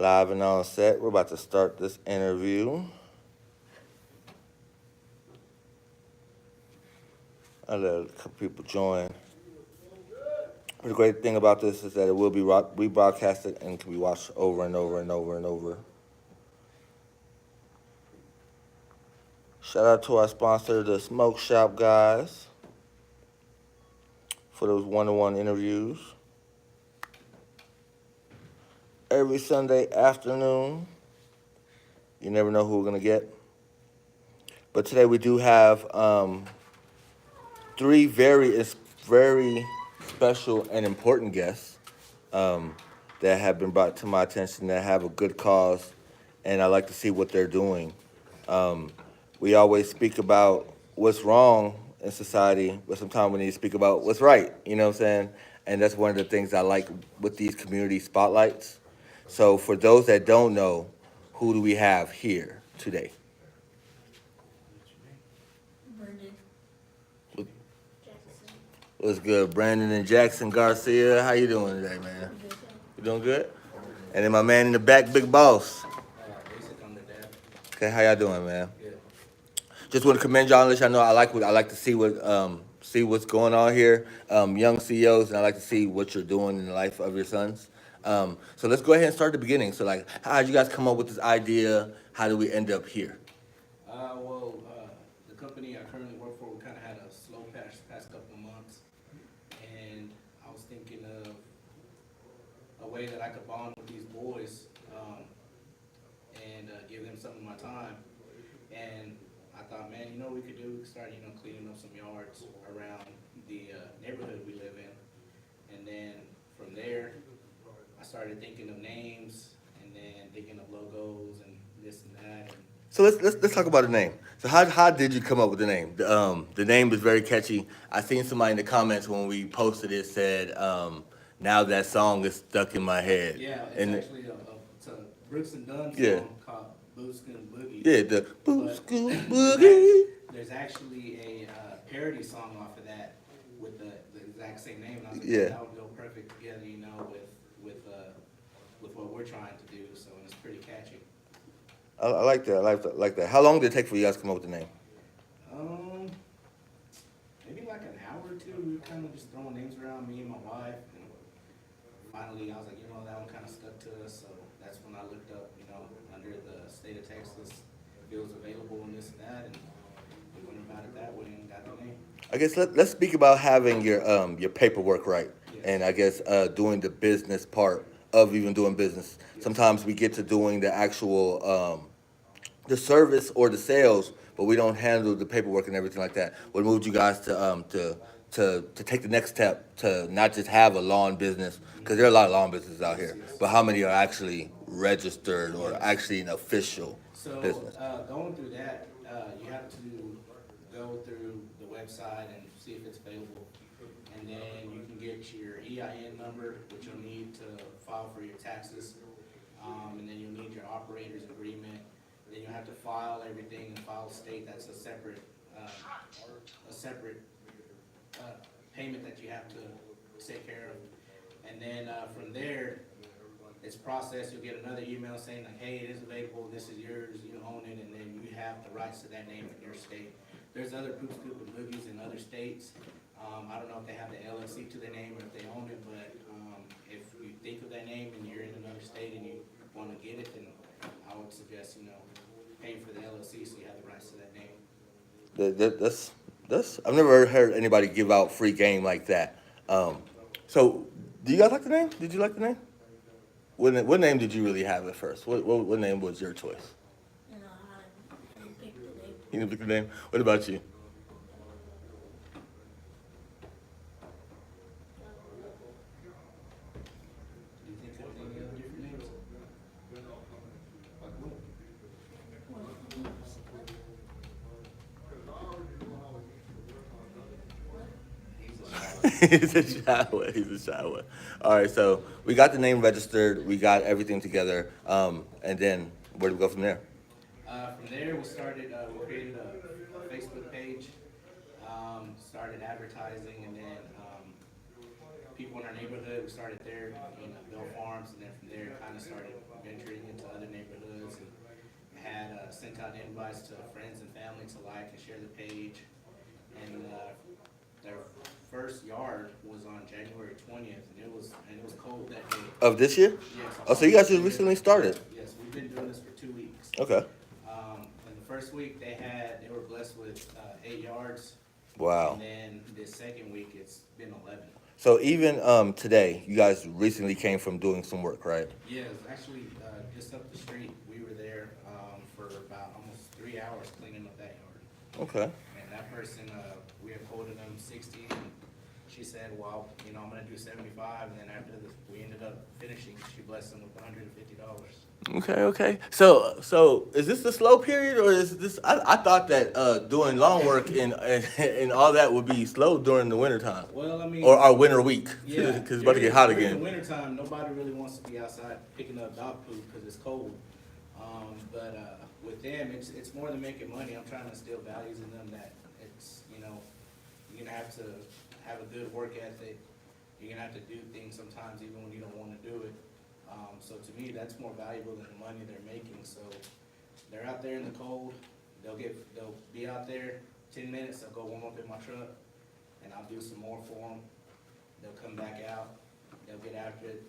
Live and on set. We're about to start this interview. I let a couple people join. The great thing about this is that it will be rebroadcasted and can be watched over and over and over and over. Shout out to our sponsor, the Smoke Shop guys, for those one-on-one interviews. Every Sunday afternoon. You never know who we're going to get. But today we do have three very special and important guests that have been brought to my attention that have a good cause, and I like to see what they're doing. We always speak about what's wrong in society, but sometimes we need to speak about what's right, you know what I'm saying? And that's one of the things I like with these community spotlights. So for those that don't know, who do we have here today? Brandon. What- Jackson. What's good, Brandon and Jackson Garcia? How you doing today, man? Good. You doing good? And then my man in the back, Big Boss. Asic on the dad. Okay, how y'all doing, man? Good. Just want to commend y'all and let y'all know I like to see what's going on here, young CEOs, and I like to see what you're doing in the life of your sons. So let's go ahead and start at the beginning. So like, how did you guys come up with this idea? How did we end up here? The company I currently work for, we kind of had a slow past couple of months, and I was thinking of a way that I could bond with these boys, and give them some of my time. And I thought, man, you know what we could do? We could start, cleaning up some yards around the neighborhood we live in. And then from there, I started thinking of names, and then thinking of logos and this and that. And So let's talk about the name. So how did you come up with the name? The name is very catchy. I seen somebody in the comments when we posted it said, now that song is stuck in my head. yeah, it's And actually it's a Brooks and Dunn song Yeah. called Boogie and Boogie. yeah, the Boo But School Boogie. There's actually a parody song off of that with the exact same name. And I was like, Yeah. that would go perfect together, with what we're trying to do. So it's pretty catchy. I like that. I like that. How long did it take for you guys to come up with the name? Um, Maybe like an hour or two. We were kind of just throwing names around, me and my wife. And finally, I was like, that one kind of stuck to us. So that's when I looked up, under the state of Texas, if it was available and this and that. And we went about it that way and got the name. I guess let's speak about having your paperwork right, Yes. and I guess doing the business part of even doing business. Sometimes we get to doing the actual the service or the sales, but we don't handle the paperwork and everything like that. What moved you guys to take the next step to not just have a lawn business, because there are a lot of lawn businesses out here, but how many are actually registered or actually an official So, business? going through that, you have to go through the website and see if it's available. And then you can get your EIN number, which you'll need to file for your taxes. And then you'll need your operator's agreement. Then you'll have to file everything and file state. That's a separate payment that you have to take care of. And then from there, it's processed. You'll get another email saying like, hey, it is available, this is yours, you own it, and then you have the rights to that name in your state. There's other Poop Scoop and Boogies in other states. I don't know if they have the LLC to their name or if they own it, but if you think of that name and you're in another state and you want to get it, then I would suggest, paying for the LLC so you have the rights to that name. That's I've never heard anybody give out free game like that. So do you guys like the name? Did you like the name? What name did you really have at first? What name was your choice? I picked the name. You didn't pick the name. What about you? Do you think of any other different names? He's a He's a shy one. He's a shy one. All right, so we got the name registered. We got everything together. And then where do we go from there? From there, we created a Facebook page, started advertising, and then people in our neighborhood. We started there, Bell Farms, and then from there kind of started venturing into other neighborhoods and had sent out invites to friends and family to like and share the page. And their first yard was on January 20th, and it was cold that day. Of this year? Yes. Oh, so you guys just recently started? Yes, we've been doing this for 2 weeks. Okay. And the first week they were blessed with 8 yards. Wow. And then this second week it's been 11. So even today, you guys recently came from doing some work, right? Yeah, it was actually just up the street. We were there for about almost 3 hours cleaning up that yard. Okay. And that person, we had quoted them 60, and she said, well, I'm gonna do 75, and then after we ended up finishing, she blessed them with $150. Okay. So is this the slow period, or is this? I thought that doing lawn work and all that would be slow during the winter time, Well, I mean, or our winter week, yeah, because it's about to get hot during again. the wintertime, nobody really wants to be outside picking up dog poop because it's cold. But with them, it's more than making money. I'm trying to instill values in them that it's, you're gonna have to have a good work ethic. You're gonna have to do things sometimes even when you don't want to do it. So to me, that's more valuable than the money they're making. So they're out there in the cold. They'll be out there 10 minutes. They'll go warm up in my truck, and I'll do some more for them. They'll come back out. They'll get after it.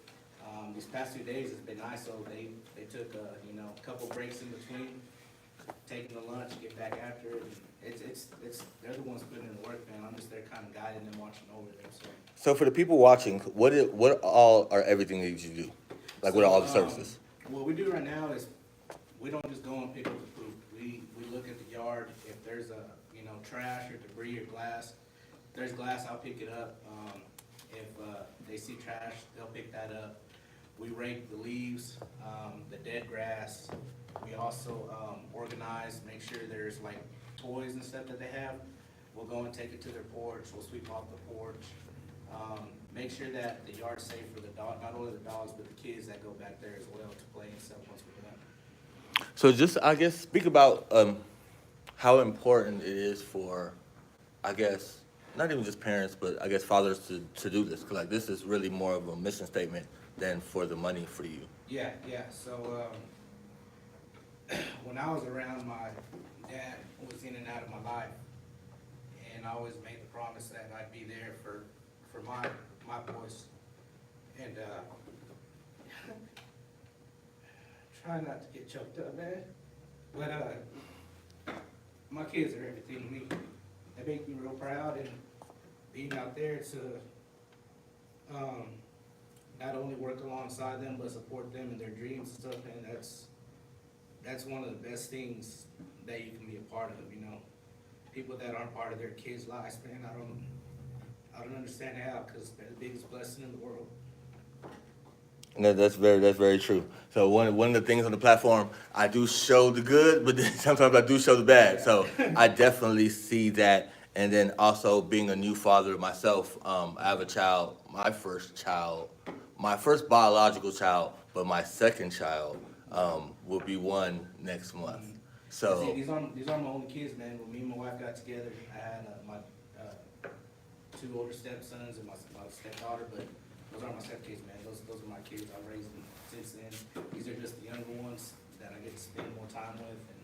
These past 2 days it's been nice. So they took a couple breaks in between, taking the lunch, get back after it. It's they're the ones putting in the work, man. I'm just there kind of guiding them, watching over them. So for the people watching, what all are everything that you do? Like, what are all the services? What we do right now is we don't just go and pick up the poop. We look at the yard. If there's trash or debris or glass, if there's glass, I'll pick it up. If they see trash, they'll pick that up. We rake the leaves, the dead grass. We also organize, make sure there's like toys and stuff that they have. We'll go and take it to their porch. We'll sweep off the porch. Make sure that the yard's safe for the dog, not only the dogs, but the kids that go back there as well to play and stuff once we're done. So just, I guess, speak about how important it is for, I guess, not even just parents, but I guess fathers to do this. Because, like, this is really more of a mission statement than for the money for you. Yeah. So when I was around, my dad was in and out of my life, and I always made the promise that I'd be there for my boys. And try not to get choked up, man. But my kids are everything to me. They make me real proud, and being out there to not only work alongside them but support them in their dreams and stuff, man, that's one of the best things that you can be a part of, People that aren't part of their kids' lives, man, I don't understand how, because they're the biggest blessing in the world. No, that's very true. So one of the things on the platform, I do show the good, but then sometimes I do show the bad. So I definitely see that. And then also being a new father myself, I have a child, my first biological child, but my second child will be one next month. So See, these aren't my only kids, man. When me and my wife got together, I had my 2 older stepsons and my stepdaughter, but those aren't my stepkids, man. Those are my kids. I've raised them since then. These are just the younger ones that I get to spend more time with. And,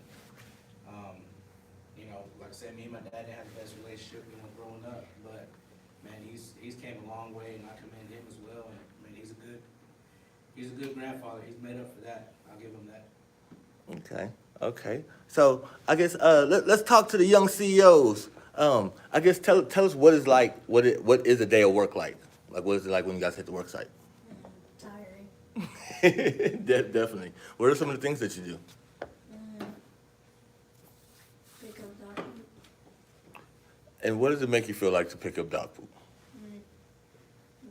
like I said, me and my dad didn't have the best relationship growing up, but man, he's came a long way, and I commend him as well. And man, he's a good grandfather. He's made up for that. I'll give him that. Okay. So I guess let's talk to the young CEOs. I guess tell us what is a day of work like? Like, what is it like when you guys hit the work site? Tiring. Definitely. What are some of the things that you do? Pick up dog poop. And what does it make you feel like to pick up dog poop?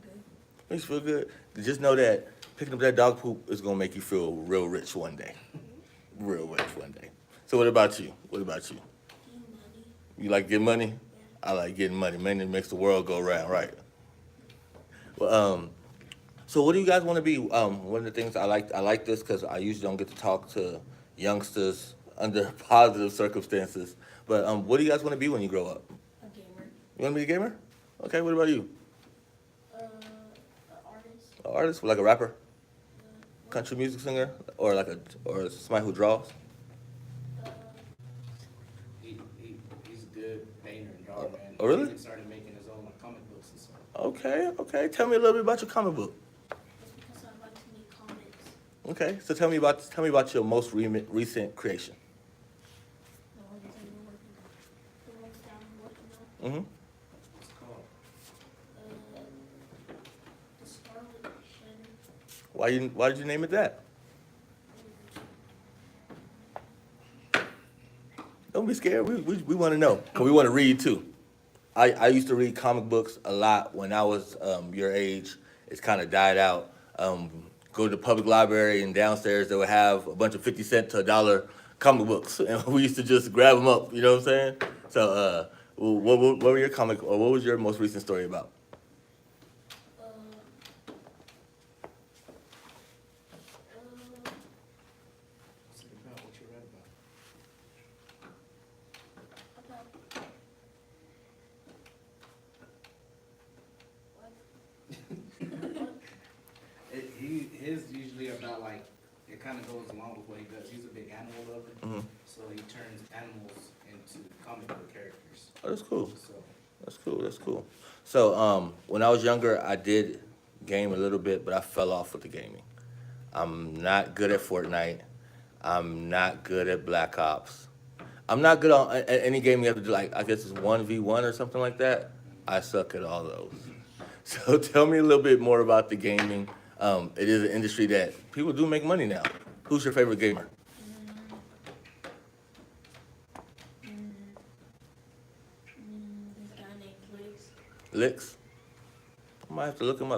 Good. Makes you feel good. Just know that picking up that dog poop is gonna make you feel real rich one day. Real rich one day. So what about you? Getting money. You like getting money? Yeah. I like getting money. Money makes the world go round, right? Well, so what do you guys want to be? One of the things I like this because I usually don't get to talk to youngsters under positive circumstances. But what do you guys want to be when you grow up? A gamer. You want to be a gamer? Okay, what about you? artist, like a rapper, country music singer, or or somebody who draws? Uh, He's a good painter and drawer, man. Oh, really? He even started making his own like, comic books and stuff. Okay, okay. Tell me a little bit about your comic book. it's because I like to make comics. Okay, so tell me about your most recent creation. The ones that you're working on. The ones that I'm working on. Mm-hmm. What's it called? The Scarlet Shed. Why did you name it that? Don't be scared. We want to know, because we want to read too. I used to read comic books a lot when I was your age. It's kind of died out. Go to the public library, and downstairs they would have a bunch of 50 cent to $1 comic books, and we used to just grab them up. You know what I'm saying? So, what were your comic, or what was your most recent story about? Uh, uh, What's it about? What you read about? about what? His usually about like, it kind of goes along with what he does. He's a big animal lover, Mhm. so he turns animals into comic book characters. Oh, that's cool. So, That's cool. That's cool. So, when I was younger, I did game a little bit, but I fell off with the gaming. I'm not good at Fortnite. I'm not good at Black Ops. I'm not good on any game you have to do. Like, I guess it's 1v1 or something like that. I suck at all those. So tell me a little bit more about the gaming. It is an industry that people do make money now. Who's your favorite gamer? This guy named Blix. Licks? I might have to look him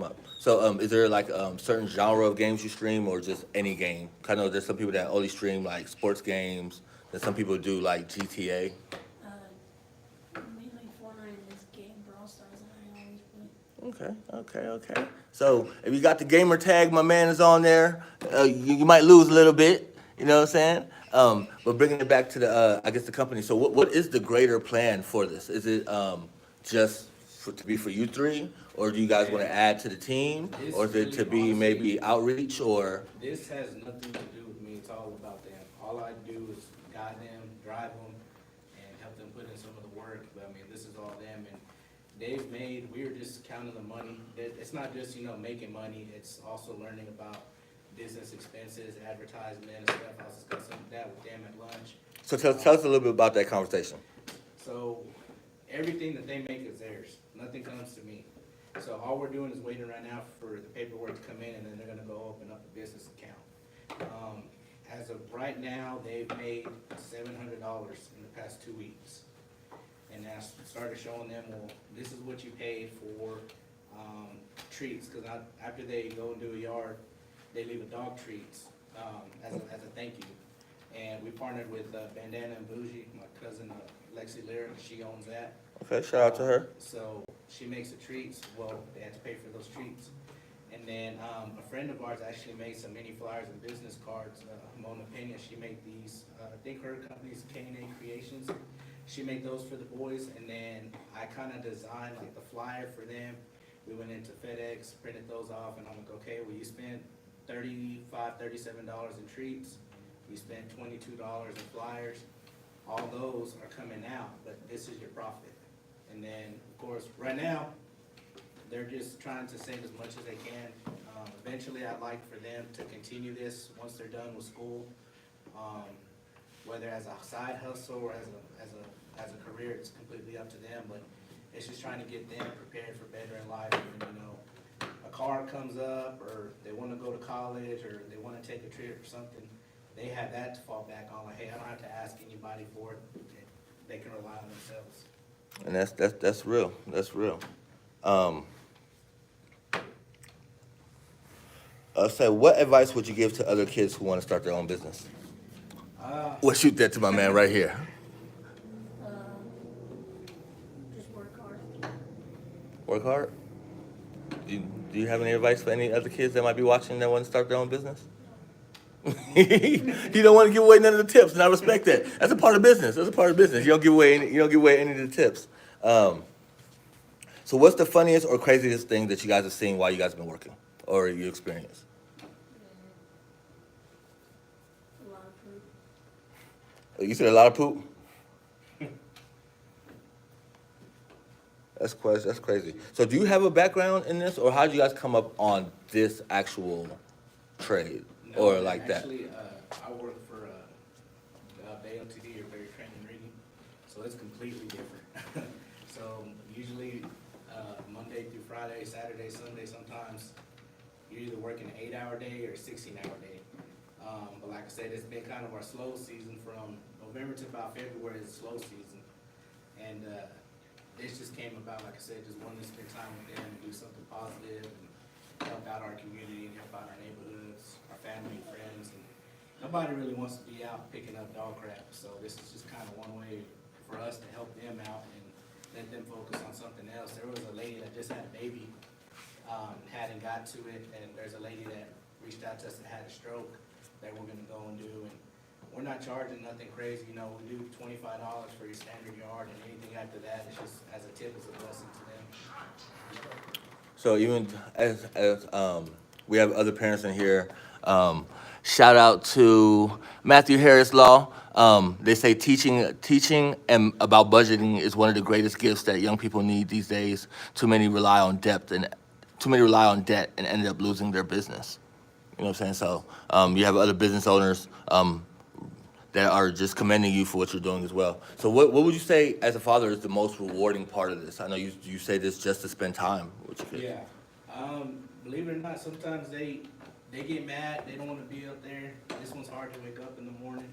up. So, is there like certain genre of games you stream, or just any game? I know there's some people that only stream like sports games. Then some people do like GTA. Mainly Fortnite and this game, Brawl Stars, and I always play. Okay. So if you got the gamer tag, my man is on there. You might lose a little bit. You know what I'm saying? But bringing it back to I guess the company. So what is the greater plan for this? Is it just to be for you three, or do you guys want to add to the team, or is it to be maybe outreach, or? this has nothing to do with me. It's all about them. All I do is guide them, drive them, and help them put in some of the work. But I mean, this is all them. And they've made, we're just counting the money. It's not just, making money. It's also learning about business expenses, advertisement and stuff. I was discussing that with them at lunch. So tell us a little bit about that conversation. So everything that they make is theirs. Nothing comes to me. So all we're doing is waiting right now for the paperwork to come in, and then they're gonna go open up a business account. As of right now, they've made $700 in the past 2 weeks. And I started showing them, well, this is what you paid for treats, because after they go and do a yard, they leave a dog treats as a thank you. And we partnered with Bandana and Boogie, my cousin Lexi Lyric, she owns that. Okay, shout out to her. So she makes the treats, well, they had to pay for those treats. And then a friend of ours actually made some mini flyers and business cards, Mona Pena, she made these, I think her company's K&A Creations. She made those for the boys, and then I kind of designed like the flyer for them. We went into FedEx, printed those off, and I'm like, okay, well, you spent $35, $37 in treats. You spent $22 in flyers. All those are coming out, but this is your profit. And then, of course, right now, they're just trying to save as much as they can. Eventually, I'd like for them to continue this once they're done with school, whether as a side hustle or as a career. It's completely up to them. But it's just trying to get them prepared for better in life. And, a car comes up, or they want to go to college, or they want to take a trip or something. They have that to fall back on. Like, hey, I don't have to ask anybody for it. They can rely on themselves. And that's real. That's real. So what advice would you give to other kids who want to start their own business? Well, shoot that to my man right here. Just work hard. Work hard. Do you have any advice for any other kids that might be watching that want to start their own business? He don't want to give away none of the tips, and I respect that. That's a part of business. You don't give away any of the tips. So what's the funniest or craziest thing that you guys have seen while you guys have been working, or you experienced? A lot of food. You said a lot of poop. That's crazy. So do you have a background in this, or how did you guys come up on this actual trade, No, or man, like that? actually, I work for Bay LTD, or Berry Training Reading, so it's completely different. So usually, Monday through Friday, Saturday, Sunday, sometimes you're either working an 8-hour day or a 16-hour day. But like I said, it's been kind of our slow season from November to about February is slow season. And this just came about, like I said, just wanting to spend time with them and do something positive and help out our community and help out our neighborhoods, our family and friends. And nobody really wants to be out picking up dog crap, so this is just kind of one way for us to help them out and let them focus on something else. There was a lady that just had a baby, hadn't got to it, and there's a lady that reached out to us that had a stroke that we're gonna go and do. And we're not charging nothing crazy, you know, we do $25 for your standard yard, and anything after that, it's just as a tip, is a blessing to them. So even as we have other parents in here, shout out to Matthew Harris Law. They say teaching and about budgeting is one of the greatest gifts that young people need these days. Too many rely on debt and end up losing their business. You know what I'm saying? So you have other business owners that are just commending you for what you're doing as well. So what would you say as a father is the most rewarding part of this? I know you say this just to spend time with your kids. Yeah, believe it or not, sometimes they get mad, they don't wanna be up there. This one's hard to wake up in the morning.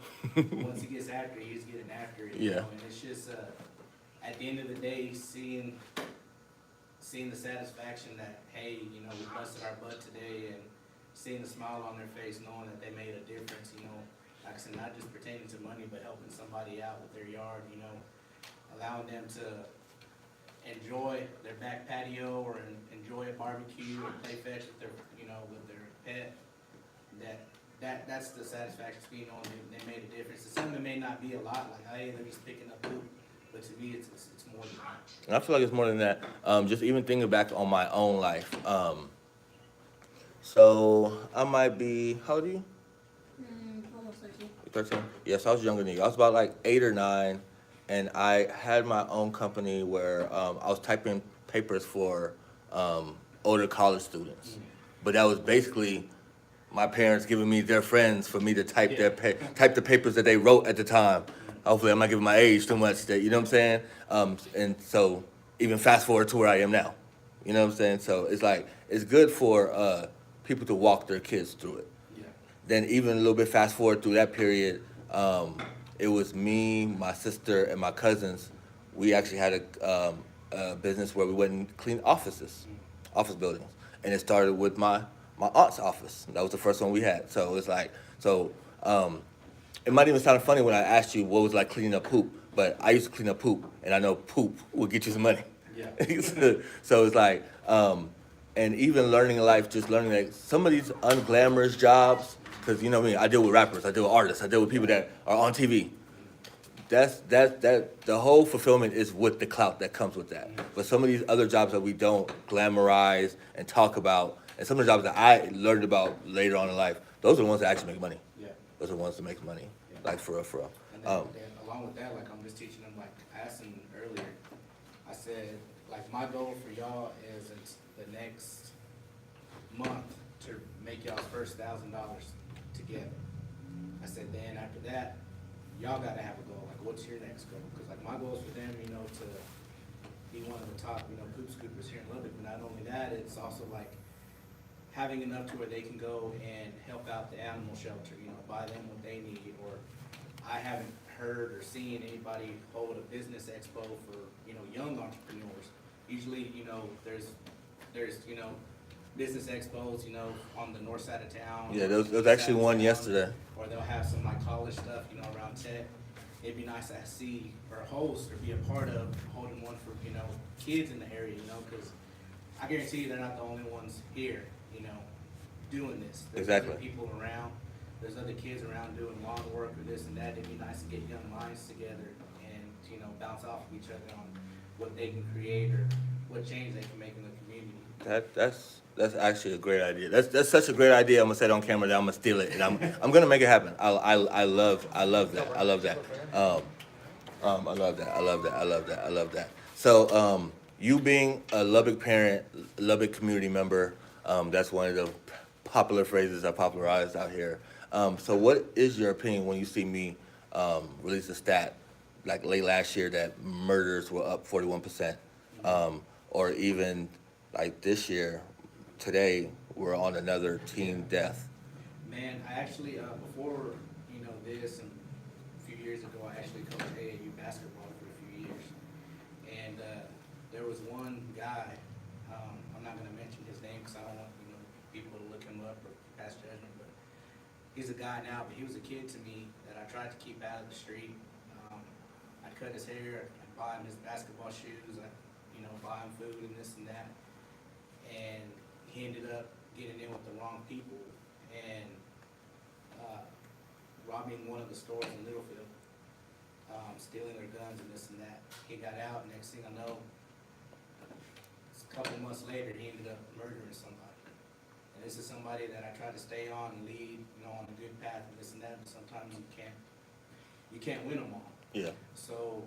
Once he gets after it, he's getting after it, you Yeah. know, and it's just, at the end of the day, seeing the satisfaction that, hey, you know, we busted our butt today, and seeing the smile on their face, knowing that they made a difference, you know, like I said, not just pertaining to money, but helping somebody out with their yard, you know, allowing them to enjoy their back patio or enjoy a barbecue or play fetch with their, you know, with their pet. That's the satisfaction of being on. They made a difference. It's something that may not be a lot, like, hey, they're just picking up poop, but to me, it's more than that. And I feel like it's more than that. Just even thinking back on my own life. So I might be, how old are you? Almost 13. 13? Yes, I was younger than you. I was about like 8 or 9, and I had my own company where I was typing papers for older college students. But that was basically my parents giving me their friends for me to type type the papers that they wrote at the time. Hopefully, I'm not giving my age too much. That you know what I'm saying. And so even fast forward to where I am now. You know what I'm saying. So it's like it's good for people to walk their kids through it. Yeah. Then even a little bit fast forward through that period, it was me, my sister, and my cousins. We actually had a business where we went and cleaned office buildings, and it started with my aunt's office. That was the first one we had. So it's like it might even sound funny when I asked you what was like cleaning up poop, but I used to clean up poop, and I know poop will get you some money. Yeah. So it's like, and even learning in life, just learning like some of these unglamorous jobs, because you know what I mean, I deal with rappers, I deal with artists, I deal with people that are on TV. That the whole fulfillment is with the clout that comes with that. But some of these other jobs that we don't glamorize and talk about, and some of the jobs that I learned about later on in life, those are the ones that actually make money. Yeah. Those are the ones that make money, Yeah. like for real, for real. And then along with that, like I'm just teaching them, like I asked them earlier, I said, like my goal for y'all is it's the next month to make y'all's first $1,000 together. I said, then after that, y'all gotta have a goal, like what's your next goal? Cause like my goal is for them, you know, to be one of the top, you know, poop scoopers here in Lubbock, but not only that, it's also like having enough to where they can go and help out the animal shelter, you know, buy them what they need. Or I haven't heard or seen anybody hold a business expo for, you know, young entrepreneurs. Usually, you know, there's, you know, business expos, you know, on the north side of town. Yeah, there was actually one yesterday. Or they'll have some like college stuff, you know, around tech. It'd be nice to see or host or be a part of holding one for, you know, kids in the area, you know, because I guarantee you they're not the only ones here, you know, doing this. There's Exactly. other people around. There's other kids around doing lawn work or this and that. It'd be nice to get young minds together and, you know, bounce off of each other on what they can create or what change they can make in the community. That's actually a great idea. That's such a great idea. I'm gonna say it on camera that I'm gonna steal it, and I'm gonna make it happen. I love that. I love that. I love that. I love that. I love that. I love that. So you being a Lubbock parent, Lubbock community member, that's one of the popular phrases I popularized out here. So what is your opinion when you see me release a stat like late last year that murders were up 41%, or even like this year, today we're on another teen death. Man, I actually, before, this, and a few years ago, I actually coached AAU basketball for a few years. And there was one guy, I'm not gonna mention his name because I don't want, people to look him up or pass judgment, but he's a guy now, but he was a kid to me that I tried to keep out of the street. I cut his hair, I buy him his basketball shoes, I, buy him food and this and that. And he ended up getting in with the wrong people and robbing one of the stores in Littlefield, stealing their guns and this and that. He got out, next thing I know, a couple months later, he ended up murdering somebody. And this is somebody that I try to stay on and lead, on a good path and this and that, but sometimes you can't win them all. Yeah. So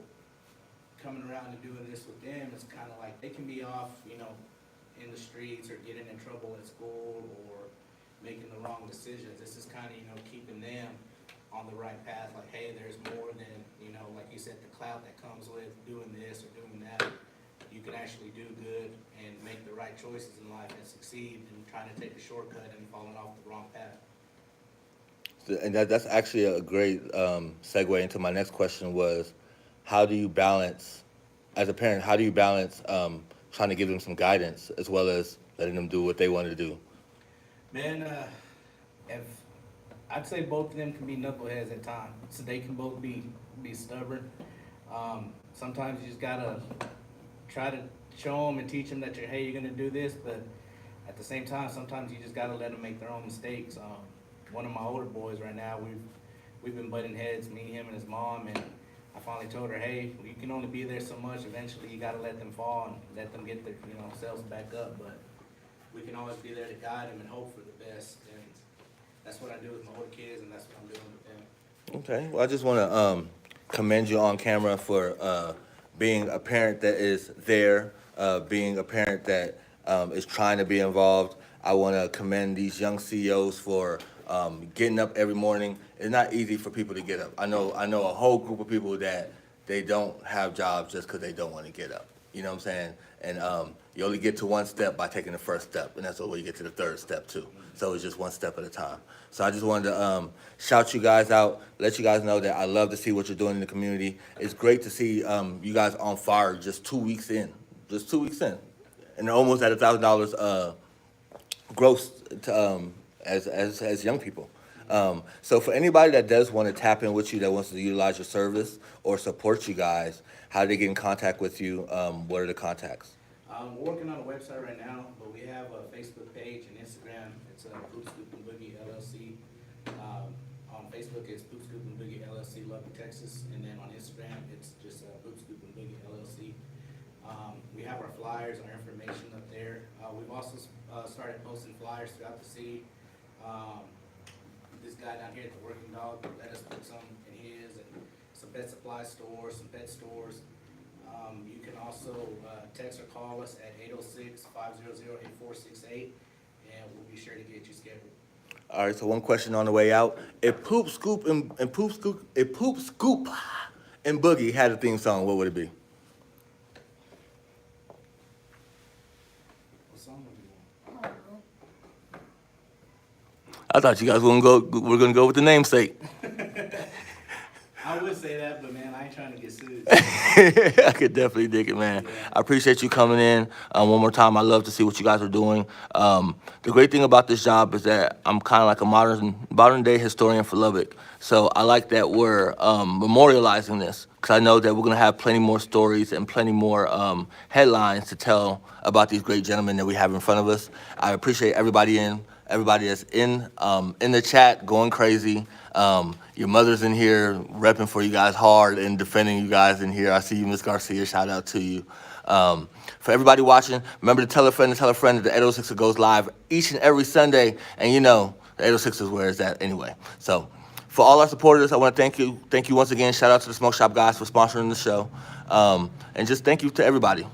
coming around and doing this with them, it's kind of like they can be off, in the streets or getting in trouble at school or making the wrong decisions. This is kind of, keeping them on the right path. Like, hey, there's more than, like you said, the clout that comes with doing this or doing that. You can actually do good and make the right choices in life and succeed than trying to take a shortcut and falling off the wrong path. And that's actually a great segue into my next question was, how do you balance, as a parent, how do you balance trying to give them some guidance as well as letting them do what they want to do? Man, if I'd say both of them can be knuckleheads at times. So they can both be stubborn. Sometimes you just gotta try to show them and teach them that you're gonna do this, but at the same time, sometimes you just gotta let them make their own mistakes. One of my older boys right now, we've been butting heads, me, him, and his mom, and I finally told her, hey, you can only be there so much. Eventually, you gotta let them fall and let them get their, selves back up. But we can always be there to guide them and hope for the best. And that's what I do with my older kids, and that's what I'm doing with them. Okay. Well, I just want to commend you on camera for being a parent that is there, being a parent that is trying to be involved. I want to commend these young CEOs for getting up every morning. It's not easy for people to get up. I know a whole group of people that they don't have jobs just because they don't want to get up. You know what I'm saying? And you only get to one step by taking the first step, and that's the way you get to the third step too. So it's just one step at a time. So I just wanted to shout you guys out, let you guys know that I love to see what you're doing in the community. It's great to see you guys on fire just 2 weeks in, and almost at $1,000 gross to, as young people. So for anybody that does want to tap in with you, that wants to utilize your service or support you guys, how do they get in contact with you? What are the contacts? We're working on a website right now, but we have a Facebook page and Instagram. It's Poop Scoop and Boogie LLC. On Facebook, it's Poop Scoop and Boogie LLC, Lubbock, Texas. And then on Instagram, it's just Poop Scoop and Boogie LLC. We have our flyers, our information up there. We've also started posting flyers throughout the city. This guy down here at the Working Dog let us put some in his, and some pet supply stores, some pet stores. You can also text or call us at 806-500-8468, and we'll be sure to get you scheduled. All right, so one question on the way out. If Poop Scoop and Boogie had a theme song, what would it be? What song would you want? I don't know. I thought you guys were gonna go with the namesake. I would say that, but man, I ain't trying to get sued. I could definitely dig it, man. I appreciate you coming in. One more time, I love to see what you guys are doing. The great thing about this job is that I'm kind of like a modern day historian for Lubbock. So I like that we're memorializing this, because I know that we're going to have plenty more stories and plenty more headlines to tell about these great gentlemen that we have in front of us. I appreciate everybody that's in the chat going crazy. Your mother's in here repping for you guys hard and defending you guys in here. I see you, Miss Garcia. Shout out to you. For everybody watching, remember to tell a friend that the 806 goes live each and every Sunday. And you know, the 806 is where it's at anyway. So for all our supporters, I want to thank you. Thank you once again. Shout out to the Smoke Shop guys for sponsoring the show. And just thank you to everybody.